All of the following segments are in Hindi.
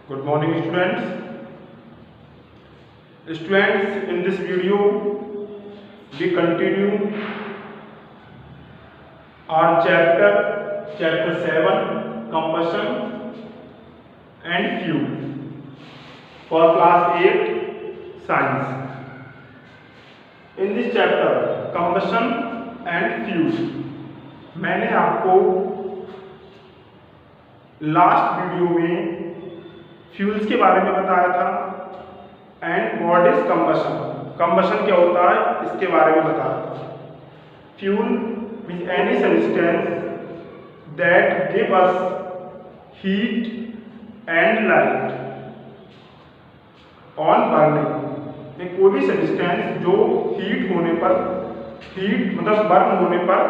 Good morning, students. Students, in this video, we continue our chapter 7, combustion and fuel, for class 8 science. In this chapter, combustion and fuel, मैंने आपको लास्ट वीडियो में फ्यूल्स के बारे में बताया था and what is combustion, combustion क्या होता है इसके बारे में बताया था। Fuel means any substance that give us heat and light on burning, में कोई भी सब्सटेंस जो हीट होने पर, हीट मतलब बर्न होने पर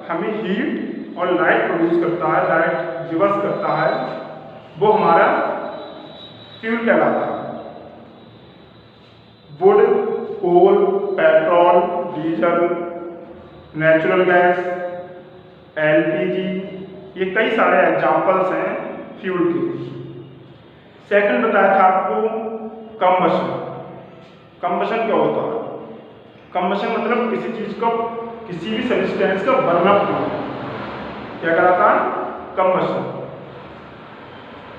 हमें हीट और लाइट प्रोड्यूस करता है, लाइट गिव अस करता है, वो हमारा फ्यूल कहलाता है। Wood, coal, petrol, diesel, natural gas, LPG, ये कई सारे एग्जांपल्स हैं फ्यूल के। सेकंड बताया था आपको कंबशन। कंबशन क्या होता है? कंबशन मतलब किसी चीज को, किसी भी सब्सटेंस का बर्नअप होना, क्या कहलाता है? कंबशन।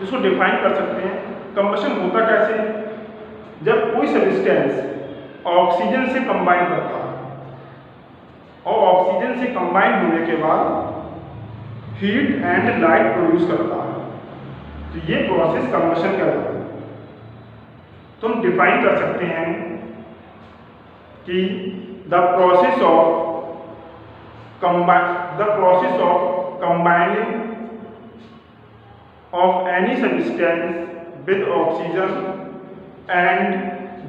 इसको डिफाइन कर सकते हैं। कंबशन होता कैसे? जब कोई सब्सटेंस ऑक्सीजन से कंबाइन करता है और ऑक्सीजन से कंबाइन होने के बाद हीट एंड लाइट प्रोड्यूस करता है, तो ये प्रोसेस कंबशन कहलाता है। तो हम डिफाइन कर सकते हैं कि the process of combining of any substance with oxygen and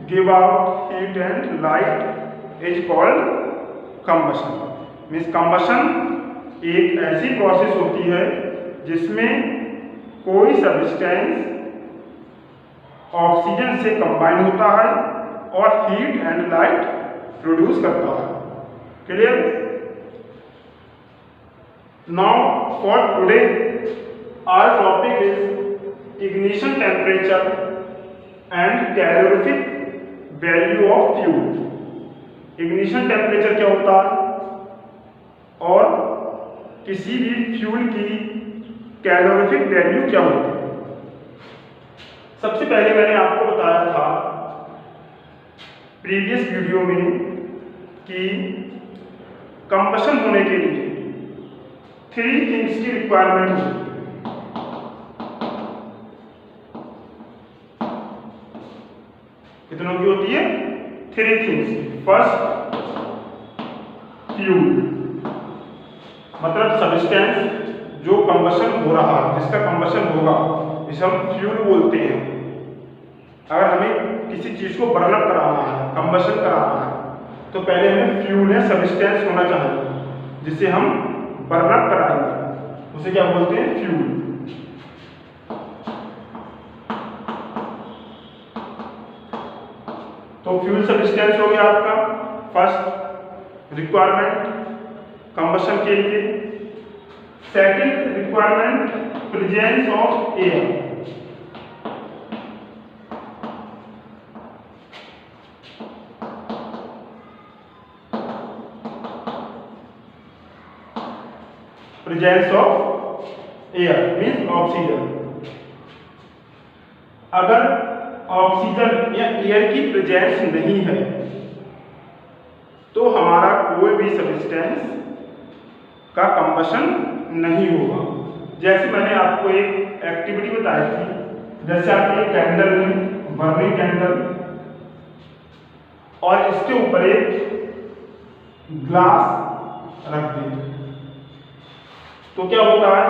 give out heat and light is called combustion. Means combustion एक ऐसी प्रोसेस होती है जिसमें कोई सब्सटेंस ऑक्सीजन से कंबाइन होता है और हीट एंड लाइट प्रोड्यूस करता है। Clear? Now for today our topic is ignition temperature and calorific value of fuel. ignition temperature क्या होता है और किसी भी फ्यूल की कैलोरीफिक वैल्यू क्या होती है। सबसे पहले मैंने आपको बताया था प्रीवियस वीडियो में कि कंबशन होने के लिए 3 थिंग्स की रिक्वायरमेंट होती है। कितनों की होती है? 3 थिंग्स। फर्स्ट, फ्यूल, मतलब सब्सटेंस जो कंबशन हो रहा है, जिसका कंबशन होगा, इसे हम फ्यूल बोलते हैं। अगर हमें किसी चीज को बर्नअप कराना है, कंबशन कराना है, तो पहले हमें फ्यूल है सब्सटेंस होना चाहिए जिसे हम बर्नअप कराएंगे, उसे क्या बोलते हैं? फ्यूल। तो फ्यूल सब्सटेंस हो गया आपका फर्स्ट रिक्वायरमेंट कंबशन के लिए। Second requirement, presence of air. Presence of air means oxygen. अगर ऑक्सीजन या एयर की प्रेजेंस नहीं है तो हमारा कोई भी सब्सटेंस का कंबशन नहीं होगा। जैसे मैंने आपको एक एक्टिविटी बताई थी, जैसे आप एक कैंडल में, बर्निंग कैंडल, और इसके ऊपर एक ग्लास रख दें, तो क्या होता है?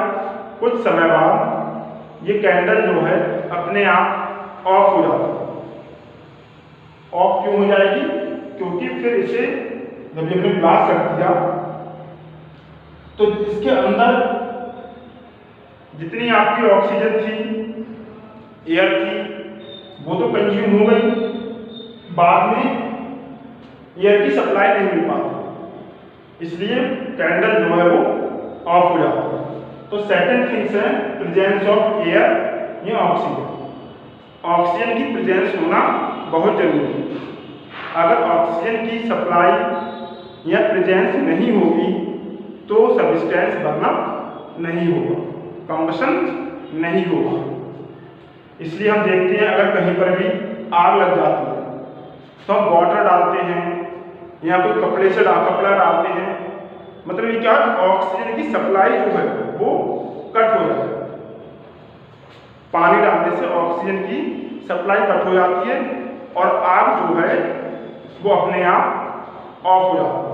कुछ समय बाद ये कैंडल जो है अपने आप ऑफ हो जाता है। ऑफ क्यों हो जाएगी? क्योंकि फिर इसे जब हमने ग्लास रख दिया तो इसके अंदर जितनी आपकी ऑक्सीजन थी, एयर थी, वो तो कंज्यूम हो गई, बाद में एयर की सप्लाई नहीं मिल पाती, इसलिए कैंडल जो है वो ऑफ हो जाता है। तो सेकंड थिंग्स है प्रेजेंस ऑफ एयर या ऑक्सीजन। ऑक्सीजन की प्रेजेंस होना बहुत जरूरी है। अगर ऑक्सीजन की सप्लाई या प्रेजेंस नहीं होगी तो सब्सटेंस बर्नअप नहीं होगा, कंबशन नहीं होगा। इसलिए हम देखते हैं अगर कहीं पर भी आग लग जाती है तो हम वाटर डालते हैं या कोई कपड़े से कपड़ा डालते हैं, मतलब ये क्या, ऑक्सीजन की सप्लाई जो है वो कट हो जाती है। पानी डालने से ऑक्सीजन की सप्लाई कट हो जाती है और आग जो है वो अपने आप ऑफ हो जाती है।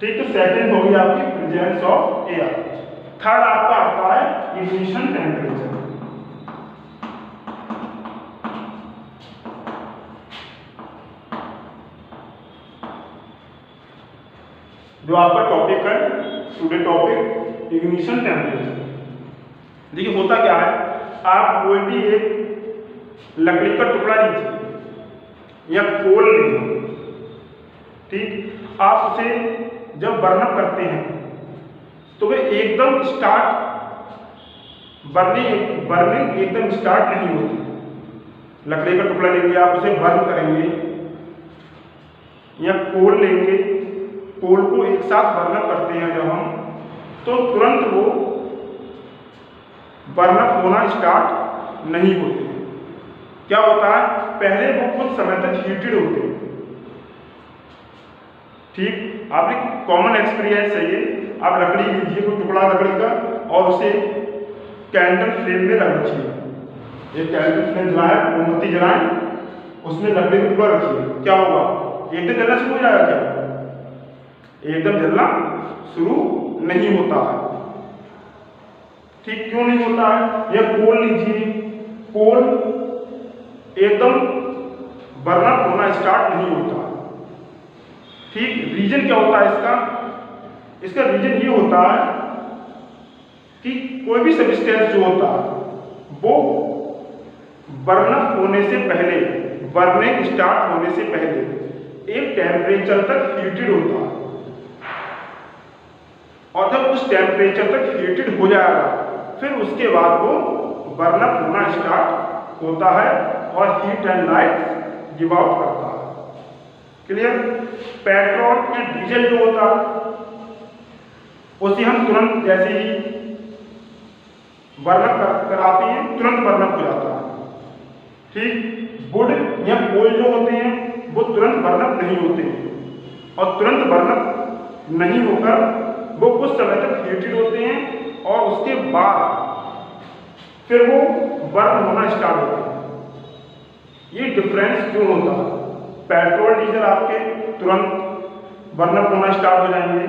ठीक, तो सेकंड होगी आपकी प्रेजेंस ऑफ एयर। थर्ड आपका आता है इग्निशन टेम्परेचर। जो आपका टॉपिक है टुडे टॉपिक इग्निशन टेम्परेचर। देखिए होता क्या है, आप कोई भी एक लकड़ी का टुकड़ा लीजिए या कोल लीजिए, ठीक, आप उसे जब बर्नअप करते हैं तो वे एकदम बर्निंग एकदम स्टार्ट नहीं होती। लकड़ी का टुकड़ा लेंगे, आप उसे बर्न करेंगे या कोल लेंगे, कोल को एक साथ बर्नअप करते हैं जब हम, तो तुरंत वो बर्नअप होना स्टार्ट नहीं होते हैं। क्या होता है, पहले वो कुछ समय तक हीटेड होते हैं। ठीक, आपने कॉमन एक्सपीरियंस है ये, आप लकड़ी लीजिए, कोई टुकड़ा लकड़ी का, और उसे कैंडल फ्लेम में रख रखिए। एक कैंडल फ्लेम जलाएं, मोमबत्ती जलाएं, उसमें लकड़ी का टुकड़ा रखिए। क्या होगा, एकदम जलना शुरू हो जाएगा क्या? एकदम जलना शुरू नहीं होता है। ठीक, क्यों नहीं होता है? या कोल लीजिए, कोल एकदम बर्नअप होना स्टार्ट नहीं होता। ठीक, रीजन क्या होता है इसका? इसका रीजन ये होता है कि कोई भी सब्सटेंस जो होता है वो बर्नअप होने से पहले, बर्निंग स्टार्ट होने से पहले एक टेम्परेचर तक हीटेड होता है, और जब उस टेम्परेचर तक हीटेड हो जाएगा फिर उसके बाद वो बर्नअप होना स्टार्ट होता है और heat and light give out करता है। क्लियर? पेट्रोल या डीजल जो होता है उसे हम तुरंत जैसे ही बर्नअप कराते हैं तुरंत बर्नअप हो जाता है। ठीक, वुड या कोल जो होते हैं वो तुरंत बर्नअप नहीं होते हैं, और तुरंत बर्नअप नहीं होकर वो कुछ समय तक हीटेड होते हैं और उसके बाद फिर वो बर्न होना स्टार्ट होता है। ये डिफरेंस क्यों होता है? पेट्रोल डीजल आपके तुरंत बर्नअप होना स्टार्ट हो जाएंगे,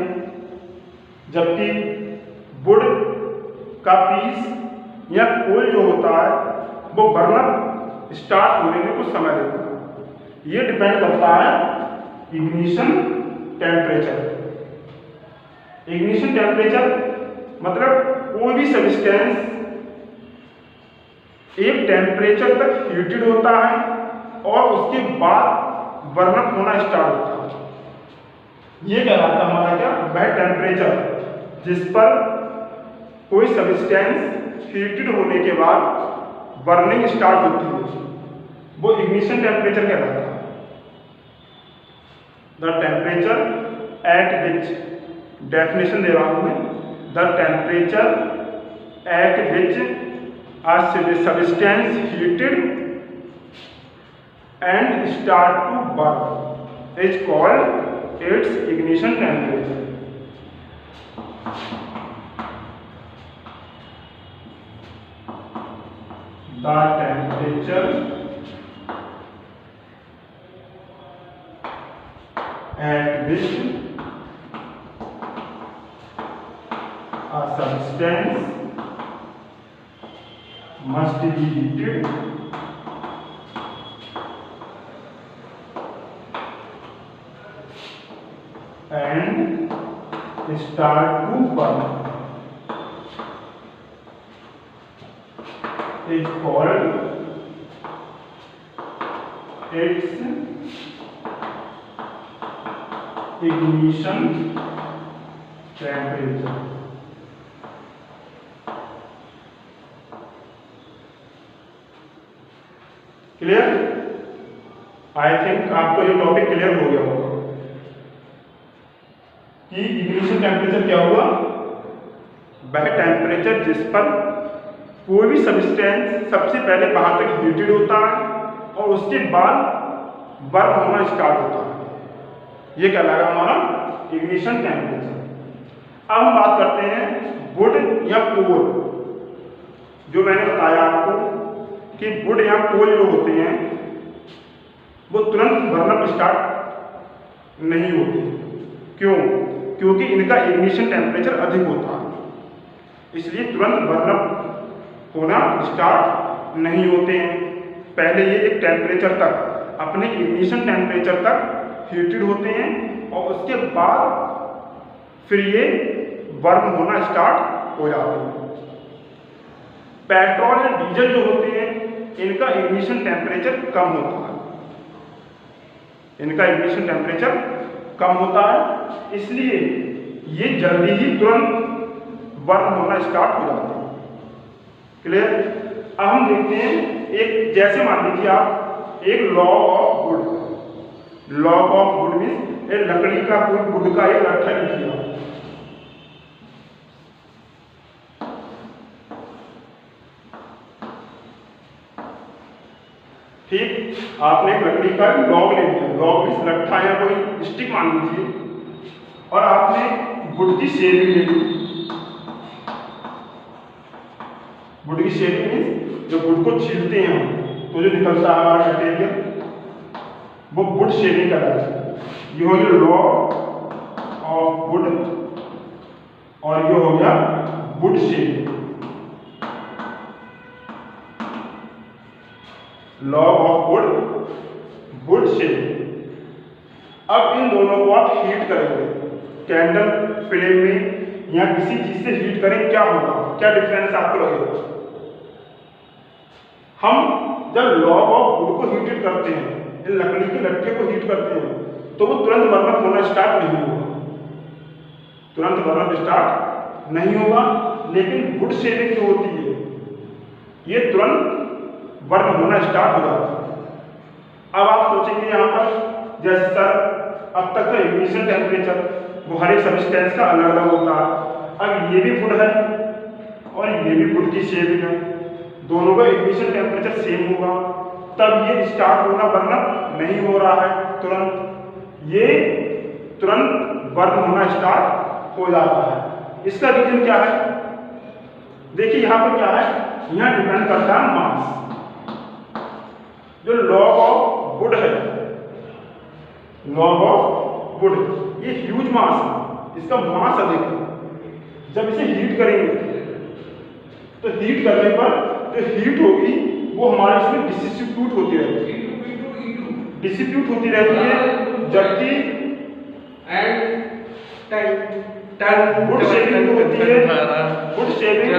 जबकि वुड का पीस या कोल जो होता है वो बर्नअप स्टार्ट होने में कुछ समय लेता है। ये डिपेंड करता है इग्निशन टेम्परेचर। इग्निशन टेम्परेचर मतलब कोई भी सब्सटेंस एक टेम्परेचर तक हीटेड होता है और उसके बाद बर्नअप होना स्टार्ट होता है। ये कहलाता है हमारा क्या, वह टेम्परेचर जिस पर कोई सब्सटेंस हीटेड होने के बाद बर्निंग स्टार्ट होती है, वो इग्निशन टेम्परेचर कहलाता है। The temperature at which, definition दे रहा हूं मैं, the temperature at which a substance heated and start to burn is called its ignition temperature. The temperature at which a substance must be heated and start to burn is called its ignition temperature. Clear? I think आपको ये टॉपिक क्लियर हो गया होगा कि इग्निशन टेम्परेचर क्या हुआ? वह टेम्परेचर जिस पर कोई भी सब्सटेंस सबसे पहले बाहर तक हीटेड होता है और उसके बाद बर्न होना स्टार्ट होता है, ये कहलाएगा हमारा इग्निशन टेम्परेचर। अब हम बात करते हैं वुड या कोल। जो मैंने बताया आपको कि वुड या कोल जो होते हैं वो तुरंत बर्न स्टार्ट नहीं होते। क्यों? क्योंकि इनका इग्निशन टेम्परेचर अधिक होता है, इसलिए तुरंत बर्न होना स्टार्ट नहीं होते हैं। पहले ये एक टेम्परेचर तक अपने इग्निशन टेम्परेचर तक हीटेड होते हैं और उसके बाद फिर ये बर्न होना स्टार्ट हो जाते हैं। पेट्रोल या डीजल जो होते हैं इनका इग्निशन टेम्परेचर कम होता है, इनका इग्निशन टेम्परेचर कम होता है, इसलिए ये जल्दी ही तुरंत बर्न होना स्टार्ट हो जाते हैं। क्लियर? अब हम देखते हैं एक, जैसे मान लीजिए आप एक log of would. Log of would means एक लकड़ी का कोई वुड का एक लट्ठा लिख दिया, ठीक? आपने एक लकड़ी का लॉग ले लिया, लॉग मीन्स लट्ठा या कोई स्टिक मान लीजिए, और आपने वुड की शेविंग ले ली। वुड की शेविंग मीन्स जो वुड को छीलते हैं हम तो जो निकलता है हमारा मटेरियल, वो वुड शेविंग कहलाता है। ये हो गया लॉग ऑफ वुड और ये हो गया would shaving. Log of would, would shaving. अब इन दोनों को आप हीट करेंगे कैंडल फ्लेम में या किसी चीज से हीट करें, क्या होगा? क्या डिफरेंस आपको लगेगा? हम जब लॉग ऑफ वुड को हीटेड करते हैं, लकड़ी के लट्ठे को हीट करते हैं, तो वो तुरंत बर्न होना स्टार्ट नहीं होगा, तुरंत बर्न स्टार्ट नहीं होगा। लेकिन वुड शेविंग जो होती है ये तुरंत बर्न होना स्टार्ट हो जाता है। अब आप सोचेंगे यहाँ पर, जैसे सर अब तक तो इग्निशन टेम्परेचर वो हर एक सब्सटेंस का अलग अलग होता है, अब ये भी वुड है और ये भी वुड की शेविंग है, दोनों का इग्निशन टेम्परेचर सेम होगा, तब ये स्टार्ट होना बर्न नहीं हो रहा है तुरंत, ये तुरंत बर्न होना स्टार्ट हो जाता है। इसका रीजन क्या है? देखिए यहाँ पर क्या है, यहाँ डिपेंड करता है मास। जो लॉग ऑफ वुड है, लॉग ऑफ वुड, ये ह्यूज मास है, इसका मास अधिक है। जब इसे हीट करेंगे तो हीट करने पर जो हीट होगी वो हमारे इसमें डिस्ट्रीब्यूट होती रहती है, डिस्ट्रीब्यूट होती रहती है, जबकि वुड शेविंग होती है, वुड शेविंग